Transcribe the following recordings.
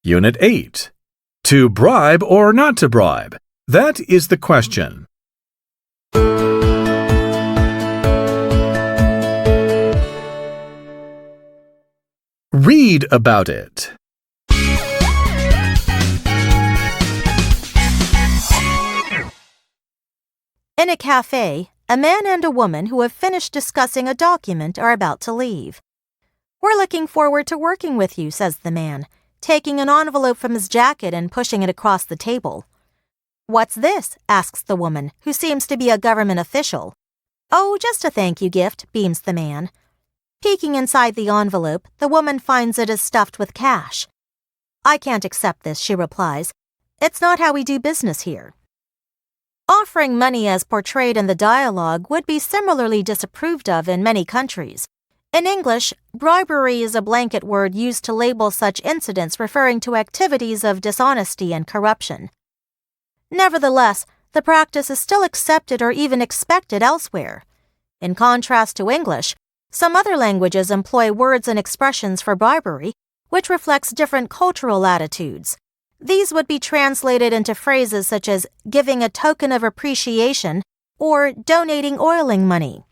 Unit 8. To bribe or not to bribe? That is the question. Read about it. In a cafe, a man and a woman who have finished discussing a document are about to leave. "We're looking forward to working with you," says the man, taking an envelope from his jacket and pushing it across the table. "What's this?" asks the woman, who seems to be a government official. "Oh, just a thank you gift," beams the man. Peeking inside the envelope, the woman finds it is stuffed with cash. "I can't accept this," she replies. "It's not how we do business here." Offering money as portrayed in the dialogue would be similarly disapproved of in many countries. In English, bribery is a blanket word used to label such incidents referring to activities of dishonesty and corruption. Nevertheless, the practice is still accepted or even expected elsewhere. In contrast to English, some other languages employ words and expressions for bribery, which reflects different cultural attitudes. These would be translated into phrases such as giving a token of appreciation or donating oiling money.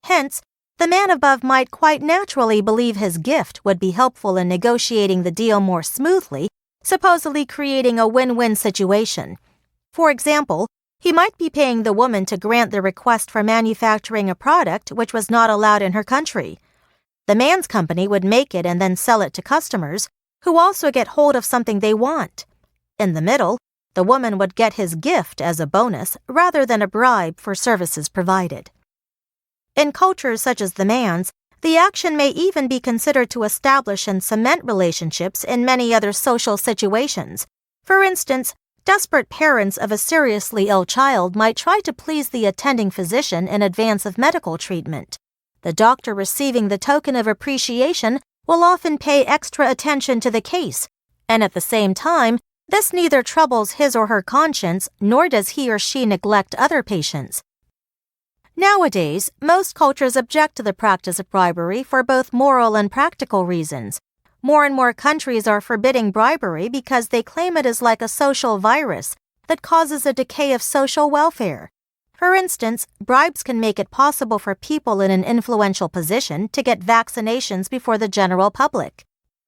Hence, the man above might quite naturally believe his gift would be helpful in negotiating the deal more smoothly, supposedly creating a win-win situation. For example, he might be paying the woman to grant the request for manufacturing a product which was not allowed in her country. The man's company would make it and then sell it to customers, who also get hold of something they want. In the middle, the woman would get his gift as a bonus rather than a bribe for services provided. In cultures such as the man's, the action may even be considered to establish and cement relationships in many other social situations. For instance, desperate parents of a seriously ill child might try to please the attending physician in advance of medical treatment. The doctor receiving the token of appreciation will often pay extra attention to the case, and at the same time, this neither troubles his or her conscience nor does he or she neglect other patients. Nowadays, most cultures object to the practice of bribery for both moral and practical reasons. More and more countries are forbidding bribery because they claim it is like a social virus that causes a decay of social welfare. For instance, bribes can make it possible for people in an influential position to get vaccinations before the general public.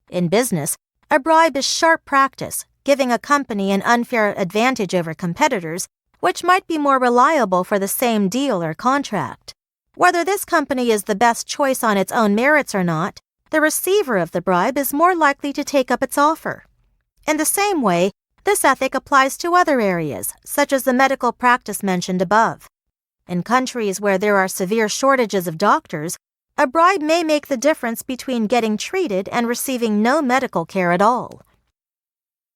In business, a bribe is sharp practice, giving a company an unfair advantage over competitors, which might be more reliable for the same deal or contract. Whether this company is the best choice on its own merits or not, the receiver of the bribe is more likely to take up its offer. In the same way, this ethic applies to other areas, such as the medical practice mentioned above. In countries where there are severe shortages of doctors, a bribe may make the difference between getting treated and receiving no medical care at all.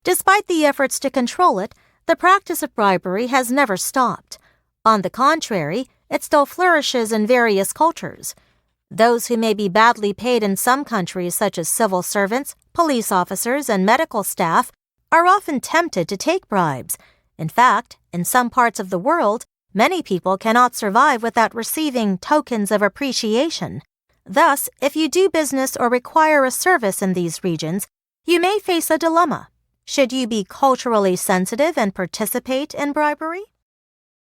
Despite the efforts to control it, the practice of bribery has never stopped. On the contrary, it still flourishes in various cultures. Those who may be badly paid in some countries, such as civil servants, police officers, and medical staff, are often tempted to take bribes. In fact, in some parts of the world, many people cannot survive without receiving tokens of appreciation. Thus, if you do business or require a service in these regions, you may face a dilemma. Should you be culturally sensitive and participate in bribery?